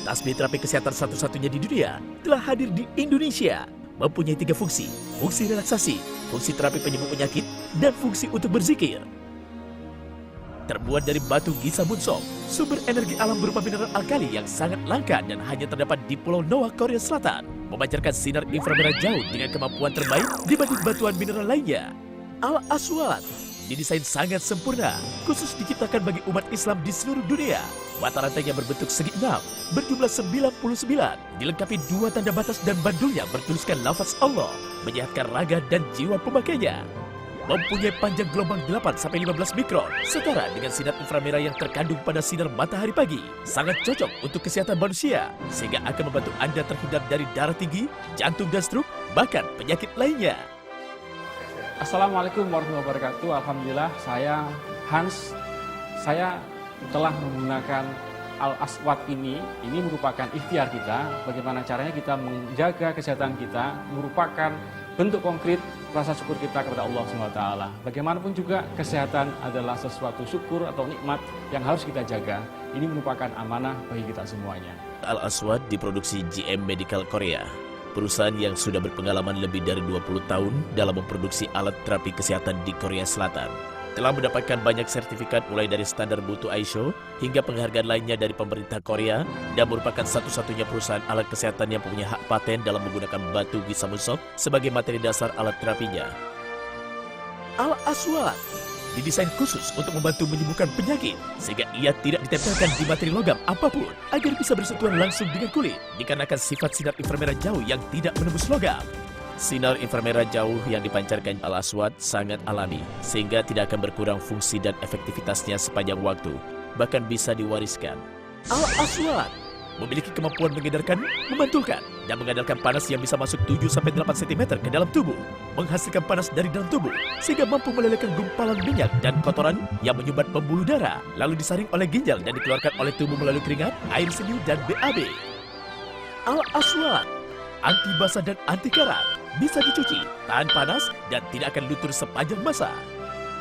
Tasbih terapi kesehatan satu-satunya di dunia telah hadir di Indonesia. Mempunyai 3 fungsi, fungsi relaksasi, fungsi terapi penyembuh penyakit, dan fungsi untuk berzikir. Terbuat dari batu Gisa Munsok, sumber energi alam berupa mineral alkali yang sangat langka dan hanya terdapat di Pulau Noah, Korea Selatan, memancarkan sinar inframerah jauh dengan kemampuan terbaik dibanding batuan mineral lainnya. Al-Aswad didesain sangat sempurna, khusus diciptakan bagi umat Islam di seluruh dunia. Mata rantainya berbentuk segi 6, berjumlah 99, dilengkapi 2 tanda batas dan bandulnya bertuliskan lafaz Allah, menyehatkan raga dan jiwa pemakainya. Mempunyai panjang gelombang 8-15 mikron, setara dengan sinar inframerah yang terkandung pada sinar matahari pagi. Sangat cocok untuk kesehatan manusia, sehingga akan membantu Anda terhindar dari darah tinggi, jantung dan stroke, bahkan penyakit lainnya. Assalamualaikum warahmatullahi wabarakatuh. Alhamdulillah, saya Hans. Saya telah menggunakan Al-Aswad ini merupakan ikhtiar kita. Bagaimana caranya kita menjaga kesehatan kita, merupakan bentuk konkret rasa syukur kita kepada Allah SWT. Bagaimanapun juga kesehatan adalah sesuatu syukur atau nikmat yang harus kita jaga. Ini merupakan amanah bagi kita semuanya. Al-Aswad diproduksi GM Medical Korea, perusahaan yang sudah berpengalaman lebih dari 20 tahun dalam memproduksi alat terapi kesehatan di Korea Selatan. Telah mendapatkan banyak sertifikat mulai dari standar mutu ISO hingga penghargaan lainnya dari pemerintah Korea dan merupakan satu-satunya perusahaan alat kesehatan yang punya hak paten dalam menggunakan batu Gisa Munsok sebagai materi dasar alat terapinya. Al-Aswad didesain khusus untuk membantu menyembuhkan penyakit sehingga ia tidak ditempelkan di materi logam apapun agar bisa bersentuhan langsung dengan kulit dikarenakan sifat sinar inframerah jauh yang tidak menembus logam. Sinar inframerah jauh yang dipancarkan Al-Aswad sangat alami, sehingga tidak akan berkurang fungsi dan efektivitasnya sepanjang waktu, bahkan bisa diwariskan. Al-Aswad memiliki kemampuan mengedarkan, memantulkan, dan mengandalkan panas yang bisa masuk 7-8 cm ke dalam tubuh, menghasilkan panas dari dalam tubuh, sehingga mampu melelehkan gumpalan minyak dan kotoran yang menyumbat pembuluh darah, lalu disaring oleh ginjal dan dikeluarkan oleh tubuh melalui keringat, air seni, dan BAB. Al-Aswad anti basah dan anti karat, bisa dicuci, tahan panas, dan tidak akan luntur sepanjang masa.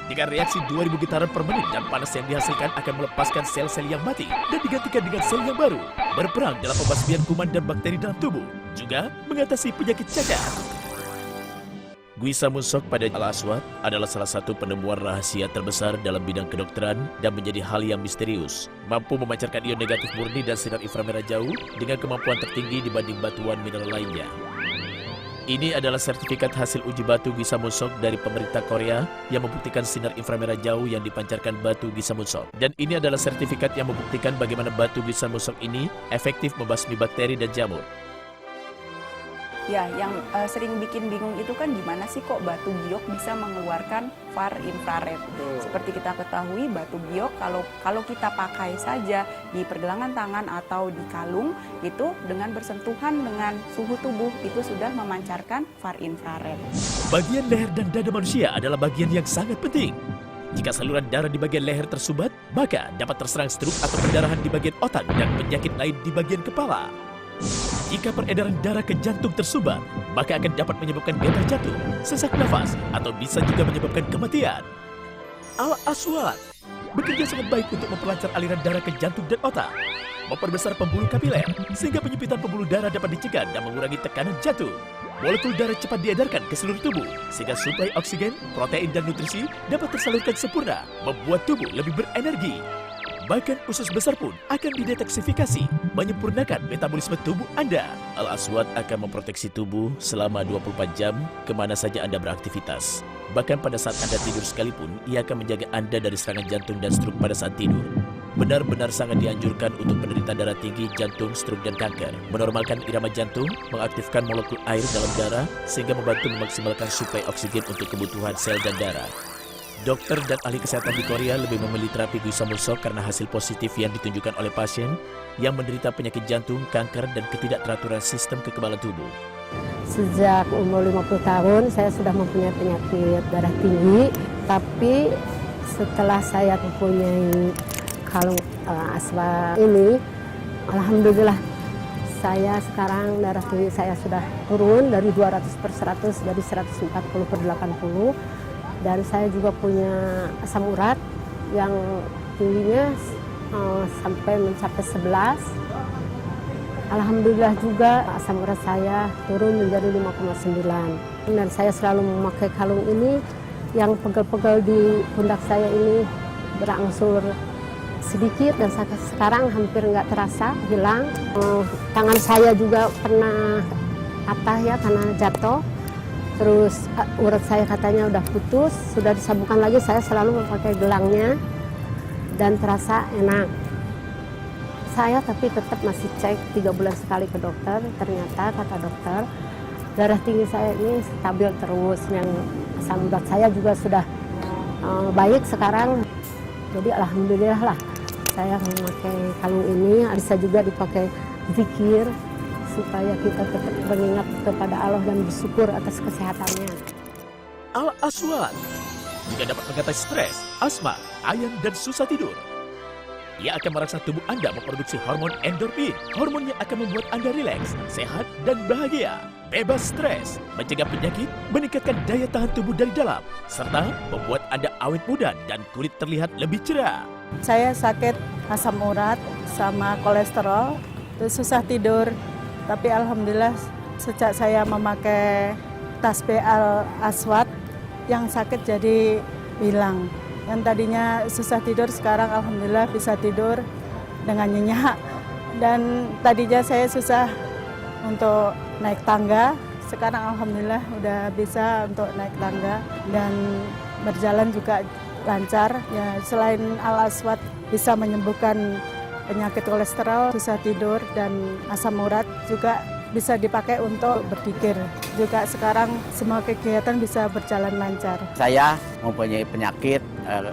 Dengan reaksi 2000 getaran per menit dan panas yang dihasilkan akan melepaskan sel-sel yang mati dan digantikan dengan sel yang baru, berperang dalam pembasmian kuman dan bakteri dalam tubuh, juga mengatasi penyakit cacar. Gisa Munsok pada Al-Aswad adalah salah satu penemuan rahasia terbesar dalam bidang kedokteran dan menjadi hal yang misterius. Mampu memancarkan ion negatif murni dan sinar inframerah jauh dengan kemampuan tertinggi dibanding batuan mineral lainnya. Ini adalah sertifikat hasil uji batu Gisa Munsok dari pemerintah Korea yang membuktikan sinar inframerah jauh yang dipancarkan batu Gisa Munsok. Dan ini adalah sertifikat yang membuktikan bagaimana batu Gisa Munsok ini efektif membasmi bakteri dan jamur. Ya, yang sering bikin bingung itu kan gimana sih kok batu giok bisa mengeluarkan far infrared. Seperti kita ketahui batu giok kalau kita pakai saja di pergelangan tangan atau di kalung itu dengan bersentuhan dengan suhu tubuh itu sudah memancarkan far infrared. Bagian leher dan dada manusia adalah bagian yang sangat penting. Jika saluran darah di bagian leher tersumbat, maka dapat terserang stroke atau pendarahan di bagian otak dan penyakit lain di bagian kepala. Jika peredaran darah ke jantung tersumbat, maka akan dapat menyebabkan gatal jantung, sesak nafas, atau bisa juga menyebabkan kematian. Al-Aswad bekerja sangat baik untuk memperlancar aliran darah ke jantung dan otak, memperbesar pembuluh kapiler, sehingga penyempitan pembuluh darah dapat dicegah dan mengurangi tekanan jantung. Molekul darah cepat diedarkan ke seluruh tubuh, sehingga suplai oksigen, protein, dan nutrisi dapat tersalurkan sempurna, membuat tubuh lebih berenergi. Bahkan usus besar pun akan didetoksifikasi, menyempurnakan metabolisme tubuh Anda. Al-Aswad akan memproteksi tubuh selama 24 jam kemana saja Anda beraktivitas. Bahkan pada saat Anda tidur sekalipun, ia akan menjaga Anda dari serangan jantung dan stroke pada saat tidur. Benar-benar sangat dianjurkan untuk penderita darah tinggi, jantung, stroke, dan kanker. Menormalkan irama jantung, mengaktifkan molekul air dalam darah, sehingga membantu memaksimalkan suplai oksigen untuk kebutuhan sel dan darah. Dokter dan ahli kesehatan di Korea lebih memilih terapi Gisa Munsok karena hasil positif yang ditunjukkan oleh pasien yang menderita penyakit jantung, kanker, dan ketidakteraturan sistem kekebalan tubuh. Sejak umur 50 tahun saya sudah mempunyai penyakit darah tinggi, tapi setelah saya mempunyai kalung Aswad ini, alhamdulillah saya sekarang darah tinggi saya sudah turun dari 200/100 jadi 140/80. Dan saya juga punya asam urat yang tingginya sampai mencapai 11. Alhamdulillah juga asam urat saya turun menjadi 5,9. Dan saya selalu memakai kalung ini yang pegel-pegel di pundak saya ini berangsur sedikit dan sekarang hampir nggak terasa, hilang. Tangan saya juga pernah patah ya karena jatuh. Terus urat saya katanya udah putus, sudah disambungkan lagi, saya selalu memakai gelangnya dan terasa enak. Saya tapi tetap masih cek 3 bulan sekali ke dokter, ternyata kata dokter darah tinggi saya ini stabil terus, yang asam urat saya juga sudah baik sekarang. Jadi alhamdulillah lah saya memakai kalung ini, bisa juga dipakai zikir supaya kita tetap mengingat kepada Allah dan bersyukur atas kesehatannya. Al-Aswad juga dapat mengatasi stres, asma, ayam, dan susah tidur. Ia akan merangsang tubuh Anda memproduksi hormon endorfin. Hormon yang akan membuat Anda rileks, sehat, dan bahagia. Bebas stres, mencegah penyakit, meningkatkan daya tahan tubuh dari dalam, serta membuat Anda awet muda dan kulit terlihat lebih cerah. Saya sakit asam urat sama kolesterol, terus susah tidur. Tapi alhamdulillah sejak saya memakai tasbih Al-Aswad, yang sakit jadi hilang. Yang tadinya susah tidur sekarang alhamdulillah bisa tidur dengan nyenyak. Dan tadinya saya susah untuk naik tangga, sekarang alhamdulillah udah bisa untuk naik tangga dan berjalan juga lancar. Ya, selain Al-Aswad bisa menyembuhkan penyakit kolesterol, susah tidur, dan asam urat, juga bisa dipakai untuk berzikir. Juga sekarang semua kegiatan bisa berjalan lancar. Saya mempunyai penyakit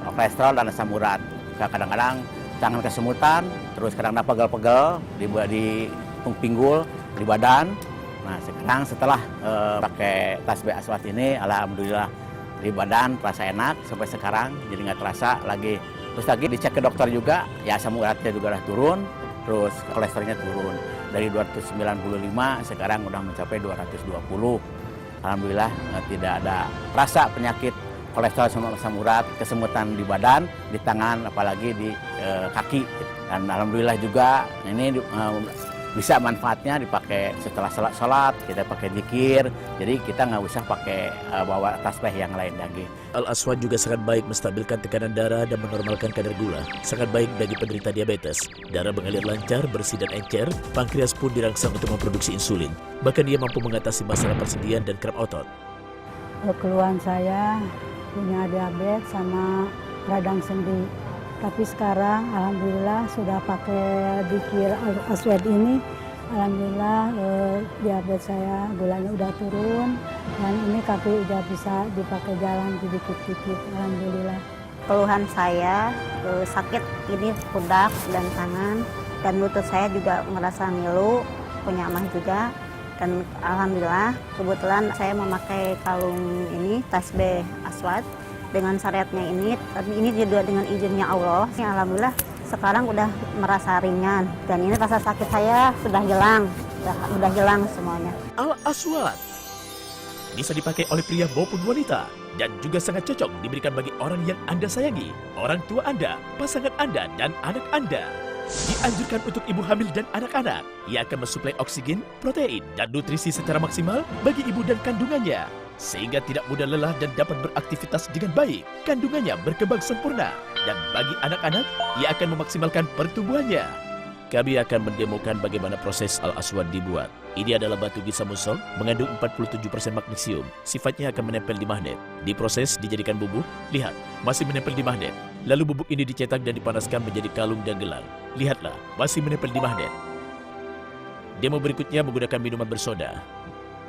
kolesterol dan asam urat. Kadang-kadang tangan kesemutan, terus kadang pegel-pegel di pinggul, di badan. Nah sekarang setelah pakai tasbih Aswad ini, alhamdulillah di badan terasa enak sampai sekarang, jadi nggak terasa lagi. Terus lagi dicek ke dokter juga, ya asam uratnya juga udah turun, terus kolesterolnya turun. Dari 295 sekarang udah mencapai 220. Alhamdulillah tidak ada rasa penyakit kolesterol sama asam urat, kesemutan di badan, di tangan, apalagi di kaki. Dan alhamdulillah juga ini bisa manfaatnya dipakai setelah sholat, kita pakai zikir, jadi kita nggak usah pakai bawa tasbih yang lain lagi. Al-Aswad juga sangat baik menstabilkan tekanan darah dan menormalkan kadar gula. Sangat baik bagi penderita diabetes. Darah mengalir lancar, bersih dan encer, pankreas pun dirangsang untuk memproduksi insulin. Bahkan ia mampu mengatasi masalah persendian dan kram otot. Keluhan saya punya diabetes sama radang sendi. Tapi sekarang alhamdulillah sudah pakai zikir Al-Aswad ini, alhamdulillah diabetes saya gulanya udah turun dan ini kaki udah bisa dipakai jalan dikit-dikit, alhamdulillah. Keluhan saya sakit ini pundak dan tangan, dan lutut saya juga merasa ngilu, punya emah juga. Dan alhamdulillah kebetulan saya memakai kalung ini tasbih Aswad dengan syariatnya ini, tapi ini juga dengan izinnya Allah. Alhamdulillah sekarang udah merasa ringan dan ini rasa sakit saya sudah hilang, udah hilang semuanya. Al-Aswad bisa dipakai oleh pria maupun wanita dan juga sangat cocok diberikan bagi orang yang Anda sayangi, orang tua Anda, pasangan Anda, dan anak Anda. Dianjurkan untuk ibu hamil dan anak-anak. Ia akan mensuplai oksigen, protein, dan nutrisi secara maksimal bagi ibu dan kandungannya, sehingga tidak mudah lelah dan dapat beraktivitas dengan baik. Kandungannya berkembang sempurna, dan bagi anak-anak, ia akan memaksimalkan pertumbuhannya. Kami akan mendemokan bagaimana proses Al-Aswad dibuat. Ini adalah batu gisa musol, mengandung 47% magnesium. Sifatnya akan menempel di magnet. Diproses, dijadikan bubuk. Lihat, masih menempel di magnet. Lalu bubuk ini dicetak dan dipanaskan menjadi kalung dan gelang. Lihatlah, masih menempel di magnet. Demo berikutnya menggunakan minuman bersoda.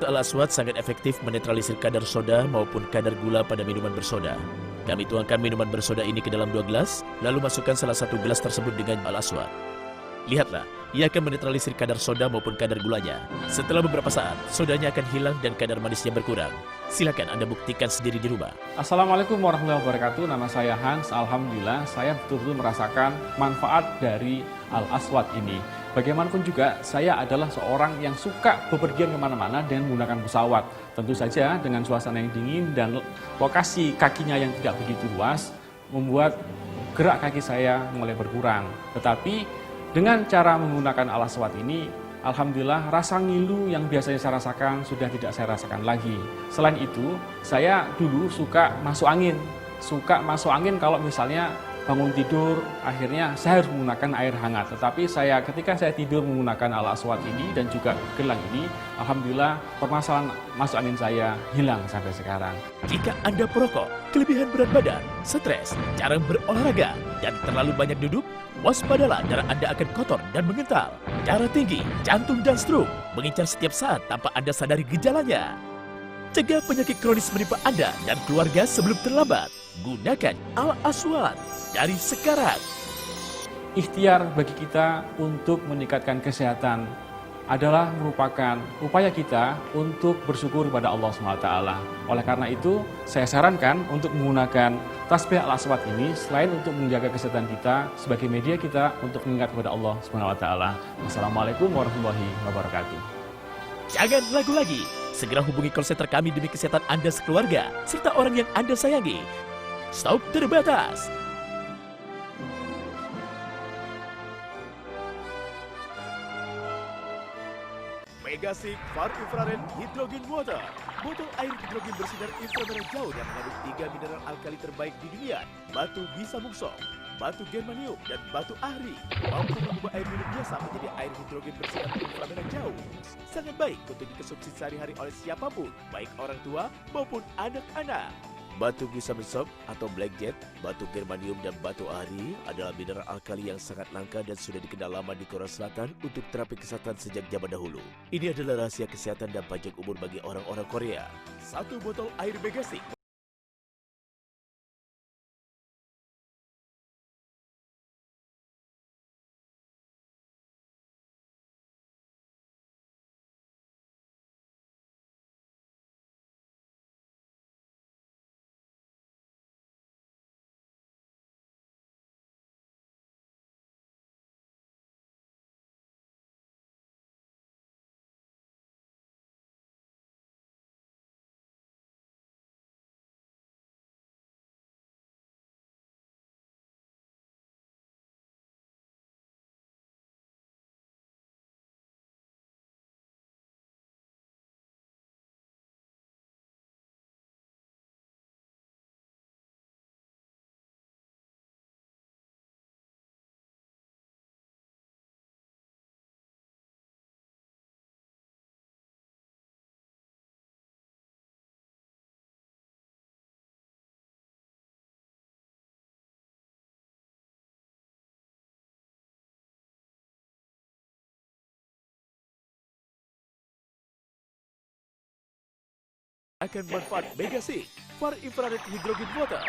Al-Aswad sangat efektif menetralisir kadar soda maupun kadar gula pada minuman bersoda. Kami tuangkan minuman bersoda ini ke dalam 2 gelas, lalu masukkan salah satu gelas tersebut dengan Al-Aswad. Lihatlah, ia akan menetralisir kadar soda maupun kadar gulanya. Setelah beberapa saat, sodanya akan hilang dan kadar manisnya berkurang. Silakan Anda buktikan sendiri di rumah. Assalamualaikum warahmatullahi wabarakatuh. Nama saya Hans. Alhamdulillah saya betul-betul merasakan manfaat dari Al-Aswad ini. Bagaimanapun juga, saya adalah seorang yang suka bepergian kemana-mana dengan menggunakan pesawat. Tentu saja dengan suasana yang dingin dan lokasi kakinya yang tidak begitu luas, membuat gerak kaki saya mulai berkurang. Tetapi dengan cara menggunakan Al-Aswad ini, Alhamdulillah rasa ngilu yang biasanya saya rasakan sudah tidak saya rasakan lagi. Selain itu, saya dulu suka masuk angin. Kalau misalnya bangun tidur, akhirnya saya harus menggunakan air hangat. Tetapi ketika saya tidur menggunakan Al-Aswad ini dan juga gelang ini, alhamdulillah permasalahan masuk angin saya hilang sampai sekarang. Jika Anda perokok, kelebihan berat badan, stres, jarang berolahraga, dan terlalu banyak duduk, waspadalah darah Anda akan kotor dan mengental. Darah tinggi, jantung dan stroke mengincar setiap saat tanpa Anda sadari gejalanya. Cegah penyakit kronis menimpa Anda dan keluarga sebelum terlambat. Gunakan Al-Aswad dari sekarang. Ikhtiar bagi kita untuk meningkatkan kesehatan adalah merupakan upaya kita untuk bersyukur kepada Allah SWT. Oleh karena itu, saya sarankan untuk menggunakan tasbih Al-Aswad ini selain untuk menjaga kesehatan kita sebagai media kita untuk mengingat kepada Allah SWT. Wassalamualaikum warahmatullahi wabarakatuh. Jangan ragu lagi, segera hubungi call center kami demi kesehatan Anda sekeluarga serta orang yang Anda sayangi. Stok terbatas. Megasik Far Infrared Hydrogen Water, botol air hidrogen bersinar inframerah jauh yang mengandung 3 mineral alkali terbaik di dunia: batu bisa mungsong, batu germanium, dan batu ahri. Mampu mengubah air minum biasa menjadi air hidrogen bersinar inframerah jauh. Sangat baik untuk dikonsumsi sehari-hari oleh siapapun, baik orang tua maupun anak-anak. Batu Gusamensok atau Black Jet, batu germanium, dan batu ahri adalah mineral alkali yang sangat langka dan sudah dikenal lama di Korea Selatan untuk terapi kesehatan sejak zaman dahulu. Ini adalah rahasia kesehatan dan panjang umur bagi orang-orang Korea. 1 botol air Megasik. Akan manfaat Megasik Far Infrared Hydrogen Water.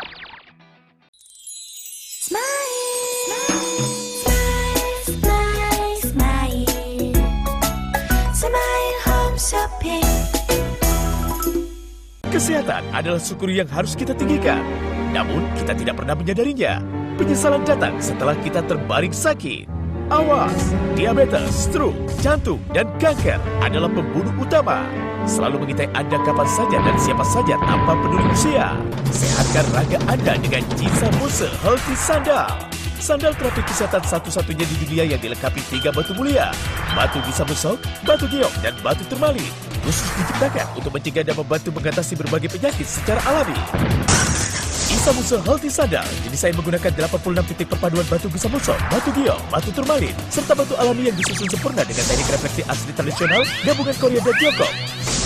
Kesehatan adalah syukuri yang harus kita tinggikan. Namun kita tidak pernah menyadarinya. Penyesalan datang setelah kita terbaring sakit. Awas, diabetes, stroke, jantung, dan kanker adalah pembunuh utama. Selalu mengintai Anda kapan saja dan siapa saja tanpa peduli usia. Sehatkan raga Anda dengan Jisamuse Healthy Sandal. Sandal terapi kesehatan satu-satunya di dunia yang dilengkapi 3 batu mulia: batu Jisamuse, batu giok, dan batu turmalin. Khusus diciptakan untuk mencegah dan membantu mengatasi berbagai penyakit secara alami. Jisamuse Healthy Sandal didesain menggunakan 86 titik perpaduan batu Jisamuse, batu giok, batu turmalin, serta batu alami yang disusun sempurna dengan teknik refleksi asli tradisional gabungan Korea dan Tiongkok.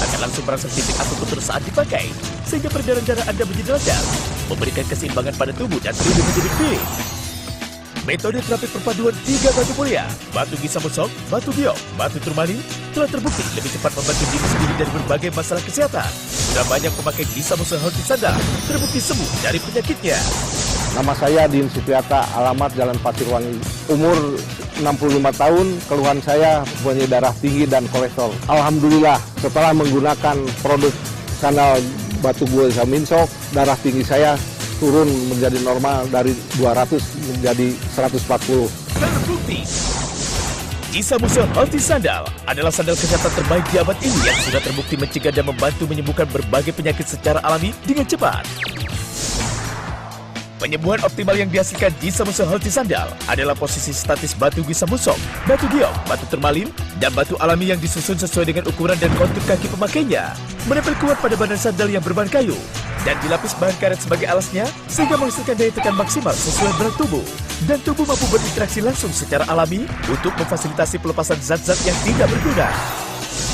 Akan langsung merangsang titik atau putus saat dipakai, sehingga peredaran darah Anda menjadi lancar, memberikan keseimbangan pada tubuh dan tubuh menjadi fit. Metode terapi perpaduan 3 batu mulia, batu Jisamuse, batu giok, batu turmalin, telah terbukti lebih cepat membantu diri sendiri dari berbagai masalah kesehatan. Sudah banyak pemakai Jisamuse Healthy Sandal terbukti sembuh dari penyakitnya. Nama saya Din Supriyata, alamat Jalan Pasirwangi. Umur 65 tahun, keluhan saya punya darah tinggi dan kolesterol. Alhamdulillah, setelah menggunakan produk sandal batu Gusamensok, darah tinggi saya turun menjadi normal dari 200 menjadi 140. Terbukti. Jisamuse Healthy Sandal adalah sandal kesehatan terbaik di abad ini yang sudah terbukti mencegah dan membantu menyembuhkan berbagai penyakit secara alami dengan cepat. Penyembuhan optimal yang dihasilkan Jisa Muscle Healthy Sandal adalah posisi statis batu Gisa Musong, batu giok, batu turmalin, dan batu alami yang disusun sesuai dengan ukuran dan kontur kaki pemakainya. Menempel kuat pada badan sandal yang berbahan kayu dan dilapis bahan karet sebagai alasnya sehingga menghasilkan daya tekan maksimal sesuai berat tubuh. Dan tubuh mampu berinteraksi langsung secara alami untuk memfasilitasi pelepasan zat-zat yang tidak berguna.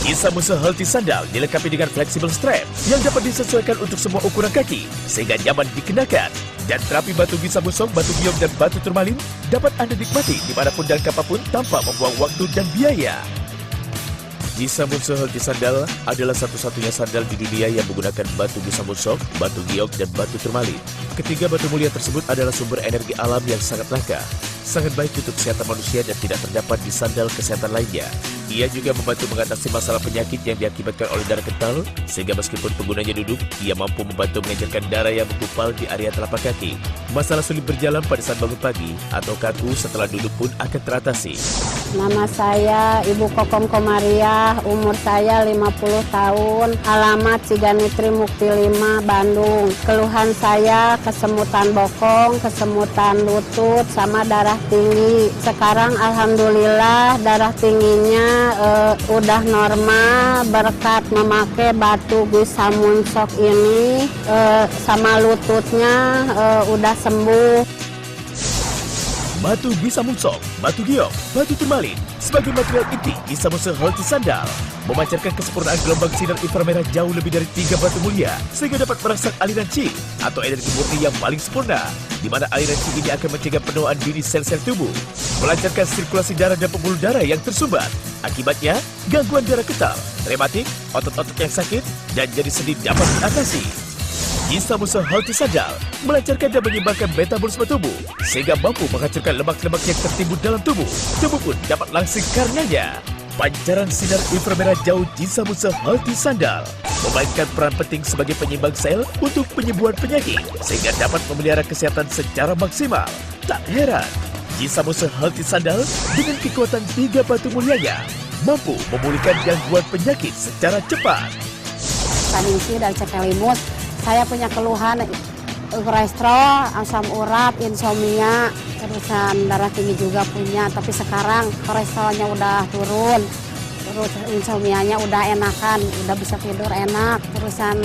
Jisa Muscle Healthy Sandal dilengkapi dengan fleksibel strap yang dapat disesuaikan untuk semua ukuran kaki sehingga nyaman dikenakan. Dan terapi batu Jisa Musong, batu giok, dan batu turmalin dapat Anda nikmati dimanapun dan kapanpun tanpa membuang waktu dan biaya. Jisa Muscle Healthy Sandal adalah satu-satunya sandal di dunia yang menggunakan batu Jisa Musong, batu giok, dan batu turmalin. Ketiga batu mulia tersebut adalah sumber energi alam yang sangat langka, sangat baik untuk kesehatan manusia dan tidak terdapat di sandal kesehatan lainnya. Ia juga membantu mengatasi masalah penyakit yang diakibatkan oleh darah kental, sehingga meskipun penggunanya duduk, ia mampu membantu mengejarkan darah yang menggumpal di area telapak kaki. Masalah sulit berjalan pada saat bangun pagi atau kaku setelah duduk pun akan teratasi. Nama saya Ibu Kokom Komariah, umur saya 50 tahun, alamat Ciganitri Mukti 5, Bandung. Keluhan saya kesemutan bokong, kesemutan lutut, sama darah tinggi. Sekarang alhamdulillah darah tingginya udah normal berkat memakai batu Jisa Musong ini, sama lututnya udah sembuh. Batu Jisa Musong, batu giok, batu turmalin sebagai material inti Jisa Muscle Healthy Sandal memancarkan kesempurnaan gelombang sinar inframerah jauh lebih dari 3 batu mulia sehingga dapat merangsang aliran Qi atau energi murni yang paling sempurna, di mana aliran Qi ini akan mencegah penuaan dini sel-sel tubuh, melancarkan sirkulasi darah dan pembuluh darah yang tersumbat. Akibatnya, gangguan darah kental, rematik, otot-otot yang sakit, dan jadi sendi dapat diatasi. Jisa Muscle Healthy Sandal melancarkan dan menyeimbangkan metabolisme tubuh sehingga mampu menghancurkan lemak-lemak yang tertimbun dalam tubuh. Tubuh pun dapat langsing karenanya. Pancaran sinar inframerah jauh Jisa Muscle Healthy Sandal memainkan peran penting sebagai penyeimbang sel untuk penyembuhan penyakit sehingga dapat memelihara kesehatan secara maksimal. Tak heran, Jisa Muscle Healthy Sandal dengan kekuatan 3 batu mulianya mampu memulihkan gangguan penyakit secara cepat. Saningsi dan Cekelimus. Saya punya keluhan kolesterol, asam urat, insomnia, terusan darah tinggi juga punya. Tapi sekarang kolesterolnya udah turun, terus insomnianya udah enakan, udah bisa tidur enak. Terusan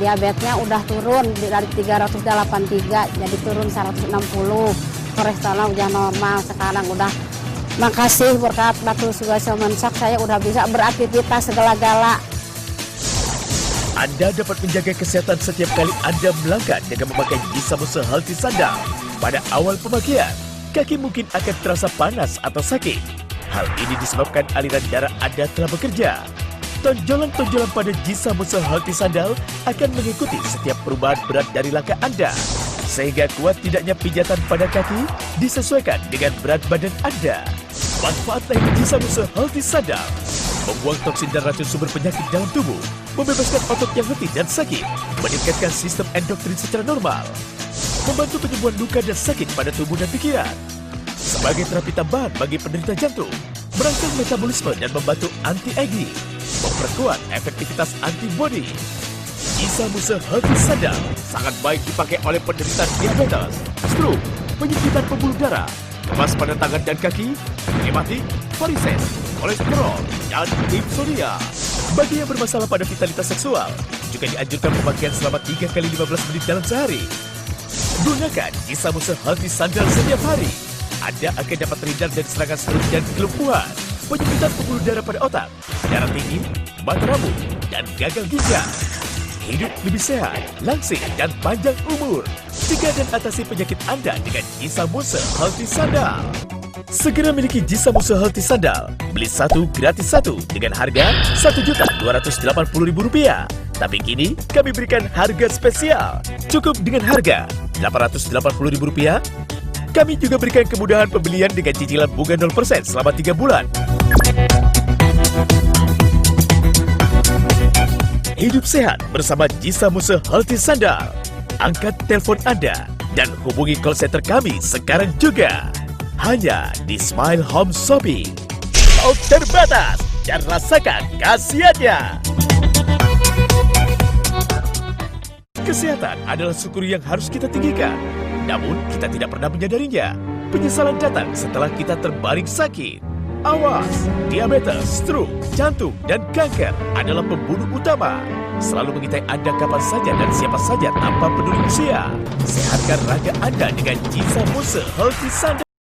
diabetesnya udah turun dari 383 jadi turun 160. Kolesterolnya udah normal sekarang udah. Makasih berkat batu Jisa Musong saya udah bisa beraktivitas segala-gala. Anda dapat menjaga kesehatan setiap kali Anda melangkah dengan memakai Jisa Muscle Healthy Sandal. Pada awal pemakaian, kaki mungkin akan terasa panas atau sakit. Hal ini disebabkan aliran darah Anda telah bekerja. Tonjolan-tonjolan pada Jisa Muscle Healthy Sandal akan mengikuti setiap perubahan berat dari langkah Anda. Sehingga kuat tidaknya pijatan pada kaki disesuaikan dengan berat badan Anda. Manfaat lain Jisa Muscle Healthy Sandal: membuang toksin dan racun sumber penyakit dalam tubuh, membebaskan otot yang letih dan sakit, meningkatkan sistem endokrin secara normal, membantu penyembuhan luka dan sakit pada tubuh dan pikiran, sebagai terapi tambahan bagi penderita jantung, merangsang metabolisme dan membantu anti-aging, memperkuat efektivitas antibodi. Jisa Muscle Healthy Sandal sangat baik dipakai oleh penderita diabetes, stroke, penyempitan pembuluh darah, lemas pada tangan dan kaki, rematik, varises, kolesterol, dan insomnia. Bagi yang bermasalah pada vitalitas seksual, juga dianjurkan pemakaian selama 3 kali 15 menit dalam sehari. Gunakan Jisa Muscle Healthy Sandal setiap hari. Anda akan dapat terhindar dari serangan stroke dan kelumpuhan, penyempitan pembuluh darah pada otak, darah tinggi, mata rambut, dan gagal ginjal. Hidup lebih sehat, langsing, dan panjang umur. Cegah dan atasi penyakit Anda dengan Jisa Muscle Healthy Sandal. Segera miliki Jisa Muscle Healthy Sandal. Beli 1 gratis 1 dengan harga Rp1.280.000. Tapi kini kami berikan harga spesial. Cukup dengan harga Rp880.000. Kami juga berikan kemudahan pembelian dengan cicilan bunga 0% selama 3 bulan. Hidup sehat bersama Jisa Muscle Healthy Sandal. Angkat telepon Anda dan hubungi call center kami sekarang juga. Hanya di Smile Home Shopping. Kau terbatas dan rasakan khasiatnya. Kesehatan adalah syukur yang harus kita tinggikan. Namun, kita tidak pernah menyadarinya. Penyesalan datang setelah kita terbaring sakit. Awas, diabetes, stroke, jantung, dan kanker adalah pembunuh utama. Selalu mengintai Anda kapan saja dan siapa saja tanpa peduli usia. Sehatkan raga Anda dengan Jinsa Mose Healthy Sunday.